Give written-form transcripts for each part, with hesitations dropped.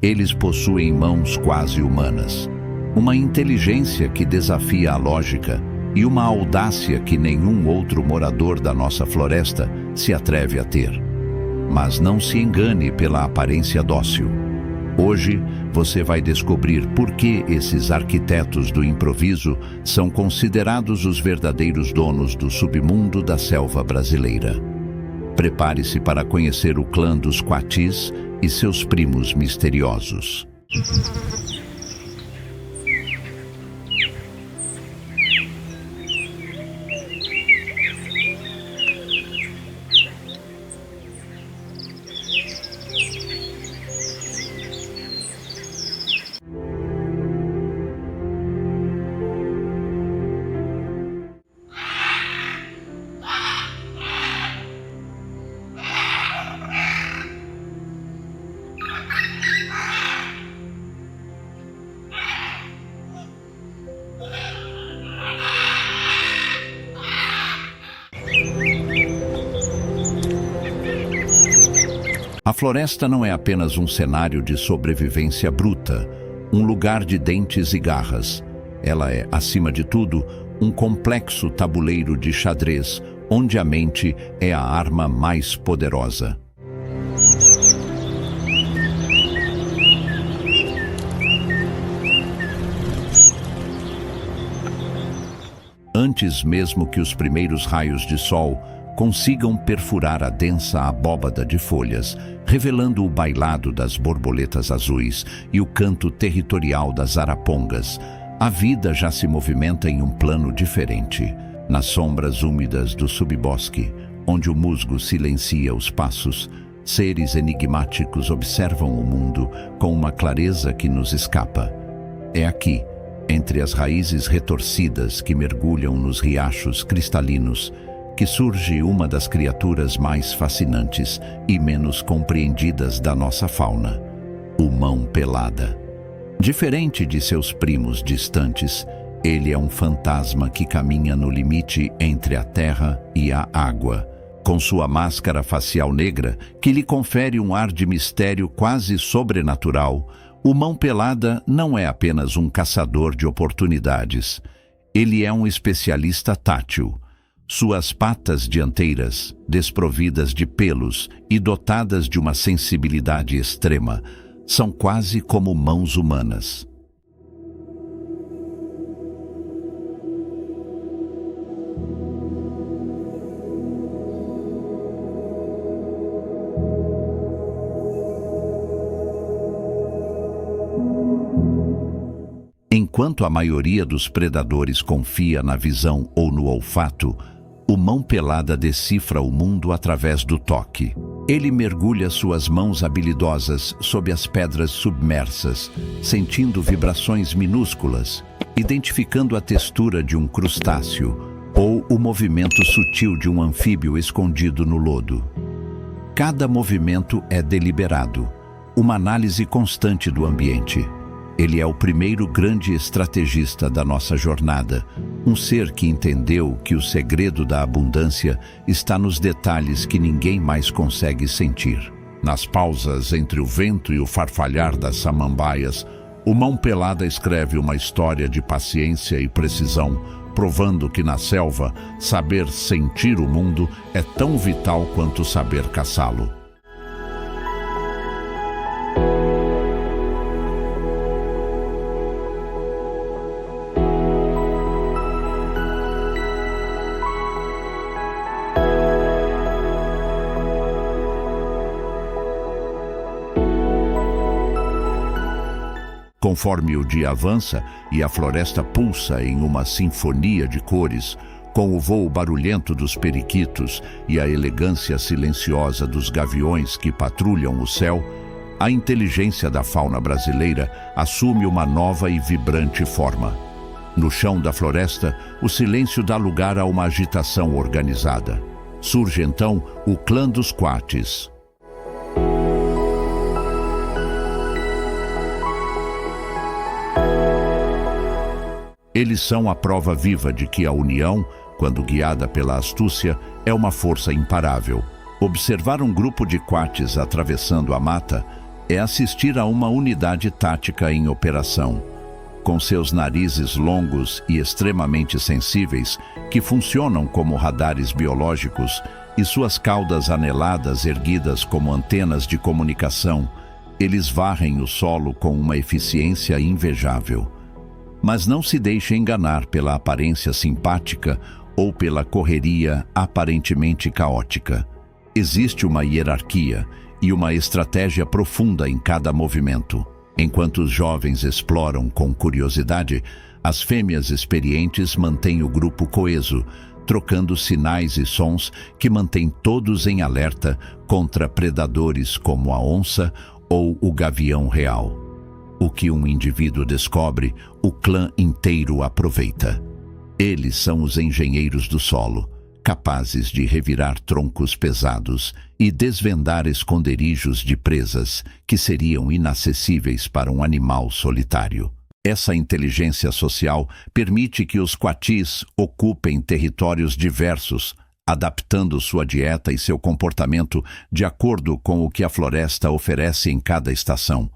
Eles possuem mãos quase humanas, uma inteligência que desafia a lógica e uma audácia que nenhum outro morador da nossa floresta se atreve a ter. Mas não se engane pela aparência dócil. Hoje você vai descobrir por que esses arquitetos do improviso são considerados os verdadeiros donos do submundo da selva brasileira. Prepare-se para conhecer o clã dos Quatis e seus primos misteriosos. A floresta não é apenas um cenário de sobrevivência bruta, um lugar de dentes e garras. Ela é, acima de tudo, um complexo tabuleiro de xadrez, onde a mente é a arma mais poderosa. Antes mesmo que os primeiros raios de sol consigam perfurar a densa abóbada de folhas, revelando o bailado das borboletas azuis e o canto territorial das arapongas, a vida já se movimenta em um plano diferente. Nas sombras úmidas do subbosque, onde o musgo silencia os passos, seres enigmáticos observam o mundo com uma clareza que nos escapa. É aqui, entre as raízes retorcidas que mergulham nos riachos cristalinos, que surge uma das criaturas mais fascinantes e menos compreendidas da nossa fauna, o mão-pelada. Diferente de seus primos distantes, ele é um fantasma que caminha no limite entre a terra e a água, com sua máscara facial negra, que lhe confere um ar de mistério quase sobrenatural. O mão-pelada não é apenas um caçador de oportunidades. Ele é um especialista tátil. Suas patas dianteiras, desprovidas de pelos e dotadas de uma sensibilidade extrema, são quase como mãos humanas. Enquanto a maioria dos predadores confia na visão ou no olfato, o mão-pelada decifra o mundo através do toque. Ele mergulha suas mãos habilidosas sob as pedras submersas, sentindo vibrações minúsculas, identificando a textura de um crustáceo ou o movimento sutil de um anfíbio escondido no lodo. Cada movimento é deliberado, uma análise constante do ambiente. Ele é o primeiro grande estrategista da nossa jornada, um ser que entendeu que o segredo da abundância está nos detalhes que ninguém mais consegue sentir. Nas pausas entre o vento e o farfalhar das samambaias, o mão-pelada escreve uma história de paciência e precisão, provando que na selva, saber sentir o mundo é tão vital quanto saber caçá-lo. Conforme o dia avança e a floresta pulsa em uma sinfonia de cores, com o voo barulhento dos periquitos e a elegância silenciosa dos gaviões que patrulham o céu, a inteligência da fauna brasileira assume uma nova e vibrante forma. No chão da floresta, o silêncio dá lugar a uma agitação organizada. Surge então o clã dos Quatis. Eles são a prova viva de que a união, quando guiada pela astúcia, é uma força imparável. Observar um grupo de Quatis atravessando a mata é assistir a uma unidade tática em operação. Com seus narizes longos e extremamente sensíveis, que funcionam como radares biológicos, e suas caudas aneladas erguidas como antenas de comunicação, eles varrem o solo com uma eficiência invejável. Mas não se deixe enganar pela aparência simpática ou pela correria aparentemente caótica. Existe uma hierarquia e uma estratégia profunda em cada movimento. Enquanto os jovens exploram com curiosidade, as fêmeas experientes mantêm o grupo coeso, trocando sinais e sons que mantêm todos em alerta contra predadores como a onça ou o gavião real. O que um indivíduo descobre, o clã inteiro aproveita. Eles são os engenheiros do solo, capazes de revirar troncos pesados e desvendar esconderijos de presas que seriam inacessíveis para um animal solitário. Essa inteligência social permite que os quatis ocupem territórios diversos, adaptando sua dieta e seu comportamento de acordo com o que a floresta oferece em cada estação.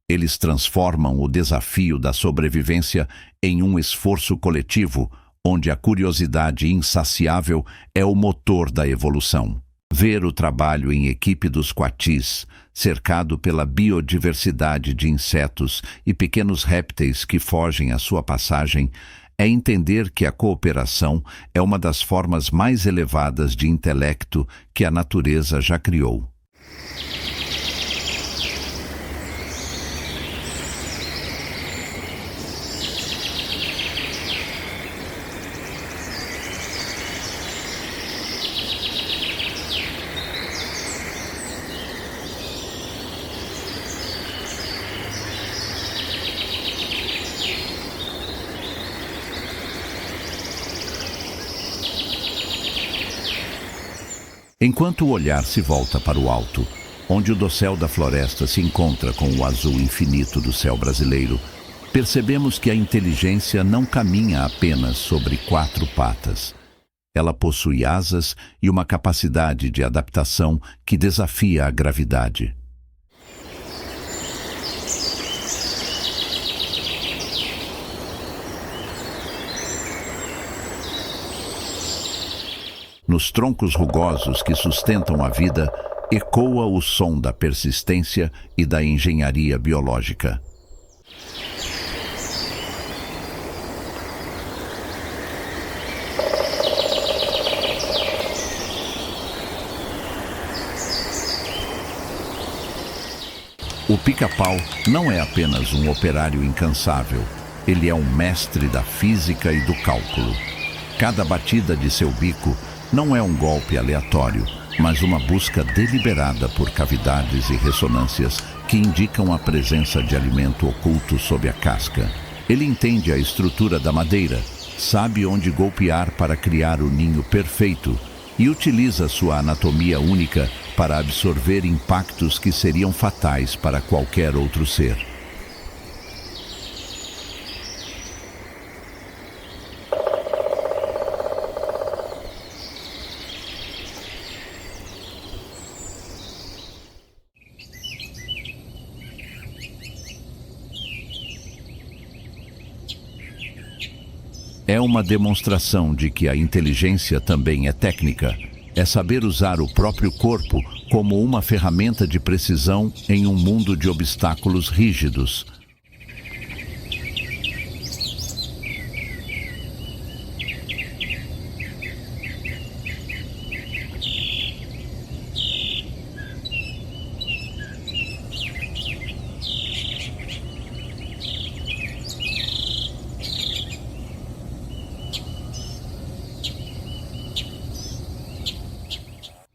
Eles transformam o desafio da sobrevivência em um esforço coletivo, onde a curiosidade insaciável é o motor da evolução. Ver o trabalho em equipe dos quatis, cercado pela biodiversidade de insetos e pequenos répteis que fogem à sua passagem, é entender que a cooperação é uma das formas mais elevadas de intelecto que a natureza já criou. Enquanto o olhar se volta para o alto, onde o dossel da floresta se encontra com o azul infinito do céu brasileiro, percebemos que a inteligência não caminha apenas sobre 4 patas. Ela possui asas e uma capacidade de adaptação que desafia a gravidade. Nos troncos rugosos que sustentam a vida, ecoa o som da persistência e da engenharia biológica. O pica-pau não é apenas um operário incansável, ele é um mestre da física e do cálculo. Cada batida de seu bico não é um golpe aleatório, mas uma busca deliberada por cavidades e ressonâncias que indicam a presença de alimento oculto sob a casca. Ele entende a estrutura da madeira, sabe onde golpear para criar o ninho perfeito e utiliza sua anatomia única para absorver impactos que seriam fatais para qualquer outro ser. É uma demonstração de que a inteligência também é técnica. É saber usar o próprio corpo como uma ferramenta de precisão em um mundo de obstáculos rígidos.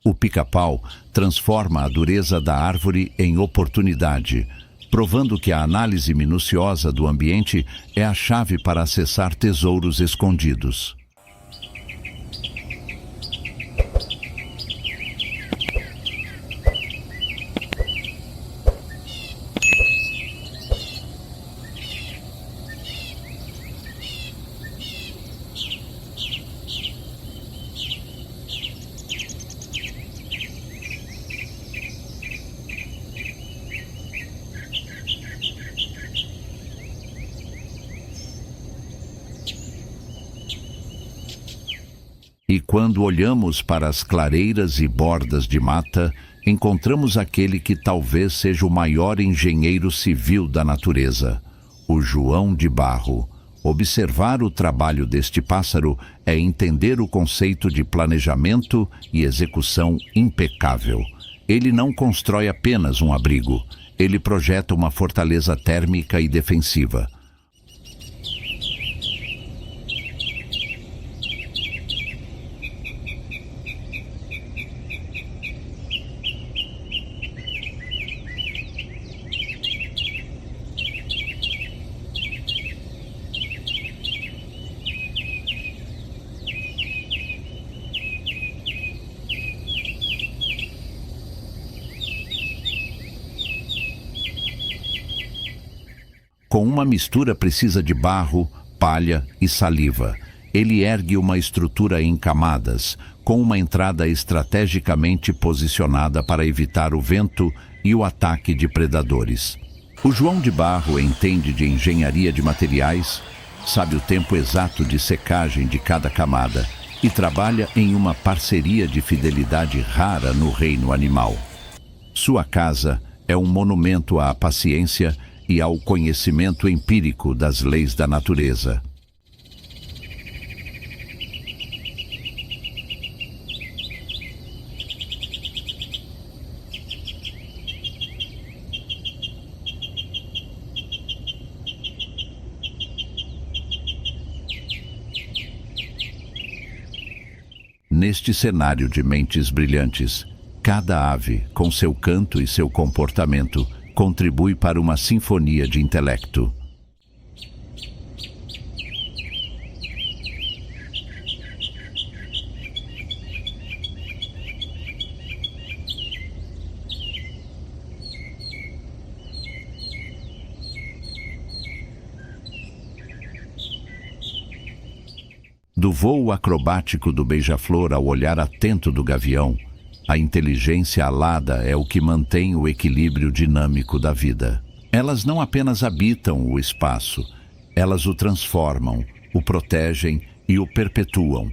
O pica-pau transforma a dureza da árvore em oportunidade, provando que a análise minuciosa do ambiente é a chave para acessar tesouros escondidos. E quando olhamos para as clareiras e bordas de mata, encontramos aquele que talvez seja o maior engenheiro civil da natureza, o João de Barro. Observar o trabalho deste pássaro é entender o conceito de planejamento e execução impecável. Ele não constrói apenas um abrigo, ele projeta uma fortaleza térmica e defensiva. Com uma mistura precisa de barro, palha e saliva. Ele ergue uma estrutura em camadas, com uma entrada estrategicamente posicionada para evitar o vento e o ataque de predadores. O João de Barro entende de engenharia de materiais, sabe o tempo exato de secagem de cada camada e trabalha em uma parceria de fidelidade rara no reino animal. Sua casa é um monumento à paciência e ao conhecimento empírico das leis da natureza. Neste cenário de mentes brilhantes, cada ave, com seu canto e seu comportamento, contribui para uma sinfonia de intelecto. Do voo acrobático do beija-flor ao olhar atento do gavião, a inteligência alada é o que mantém o equilíbrio dinâmico da vida. Elas não apenas habitam o espaço, elas o transformam, o protegem e o perpetuam.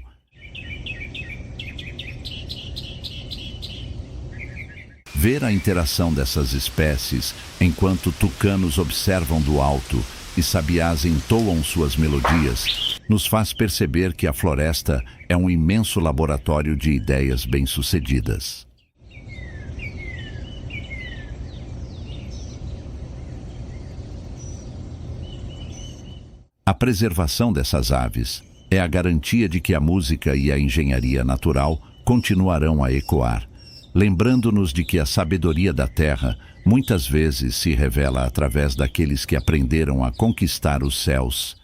Ver a interação dessas espécies enquanto tucanos observam do alto e sabiás entoam suas melodias, nos faz perceber que a floresta é um imenso laboratório de ideias bem-sucedidas. A preservação dessas aves é a garantia de que a música e a engenharia natural continuarão a ecoar, lembrando-nos de que a sabedoria da terra muitas vezes se revela através daqueles que aprenderam a conquistar os céus.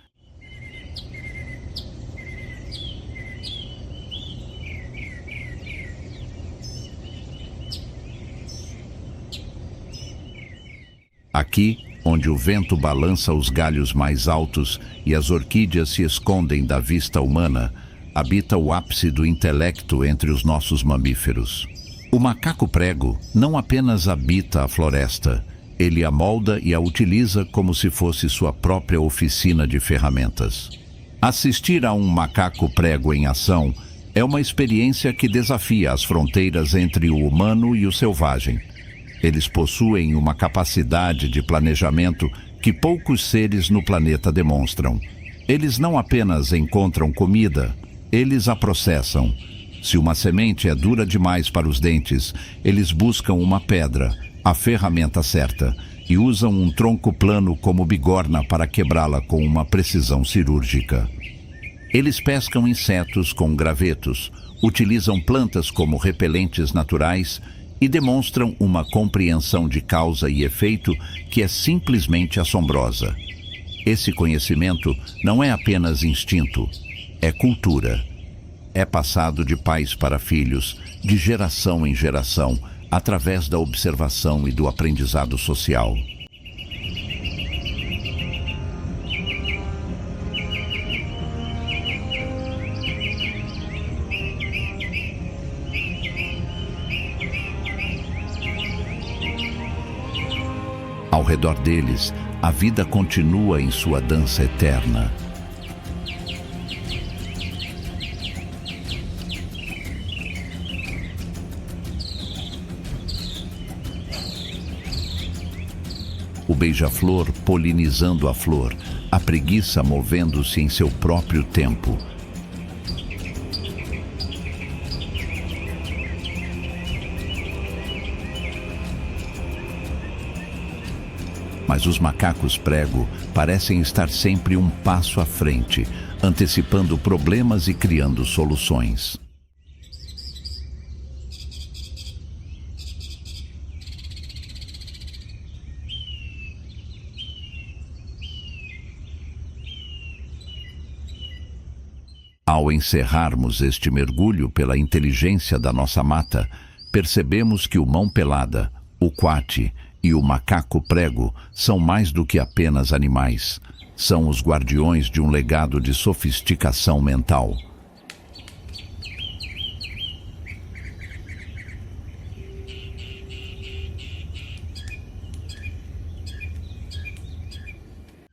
Aqui, onde o vento balança os galhos mais altos e as orquídeas se escondem da vista humana, habita o ápice do intelecto entre os nossos mamíferos. O macaco-prego não apenas habita a floresta, ele a molda e a utiliza como se fosse sua própria oficina de ferramentas. Assistir a um macaco-prego em ação é uma experiência que desafia as fronteiras entre o humano e o selvagem. Eles possuem uma capacidade de planejamento que poucos seres no planeta demonstram. Eles não apenas encontram comida, eles a processam. Se uma semente é dura demais para os dentes, eles buscam uma pedra, a ferramenta certa, e usam um tronco plano como bigorna para quebrá-la com uma precisão cirúrgica. Eles pescam insetos com gravetos, utilizam plantas como repelentes naturais e demonstram uma compreensão de causa e efeito que é simplesmente assombrosa. Esse conhecimento não é apenas instinto, é cultura. É passado de pais para filhos, de geração em geração, através da observação e do aprendizado social. Ao redor deles, a vida continua em sua dança eterna. beija-flor polinizando a flor, a preguiça movendo-se em seu próprio tempo. Mas os macacos prego parecem estar sempre um passo à frente, antecipando problemas e criando soluções. Ao encerrarmos este mergulho pela inteligência da nossa mata, percebemos que o mão-pelada, o coati e o macaco prego são mais do que apenas animais. São os guardiões de um legado de sofisticação mental.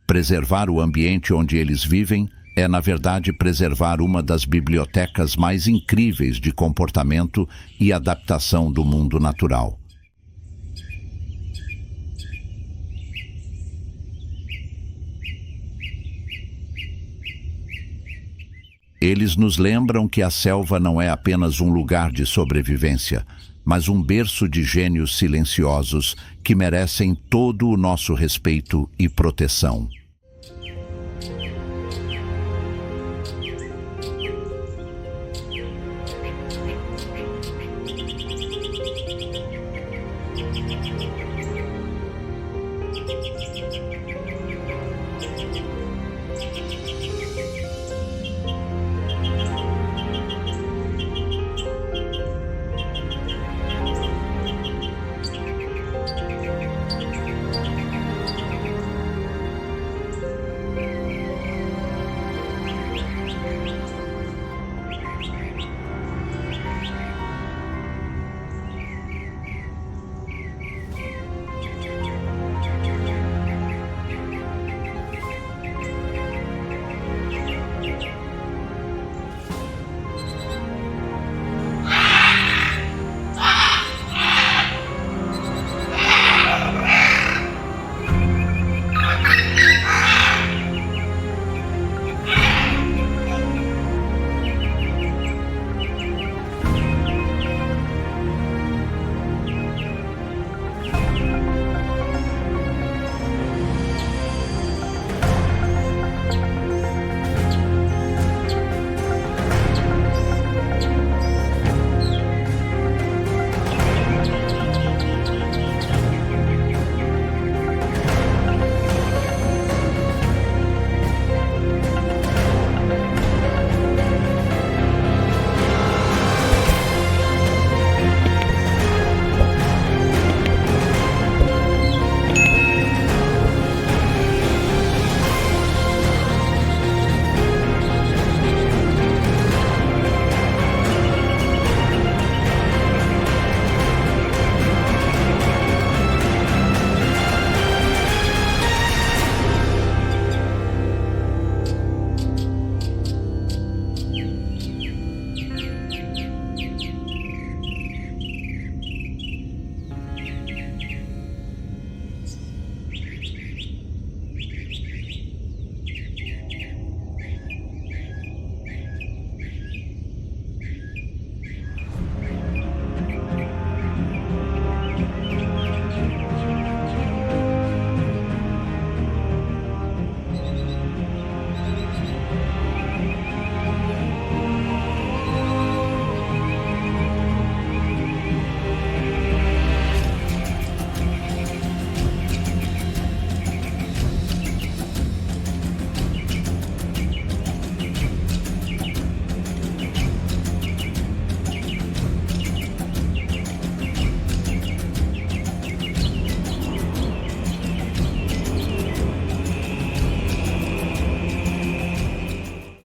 Preservar o ambiente onde eles vivem é, na verdade, preservar uma das bibliotecas mais incríveis de comportamento e adaptação do mundo natural. Eles nos lembram que a selva não é apenas um lugar de sobrevivência, mas um berço de gênios silenciosos que merecem todo o nosso respeito e proteção.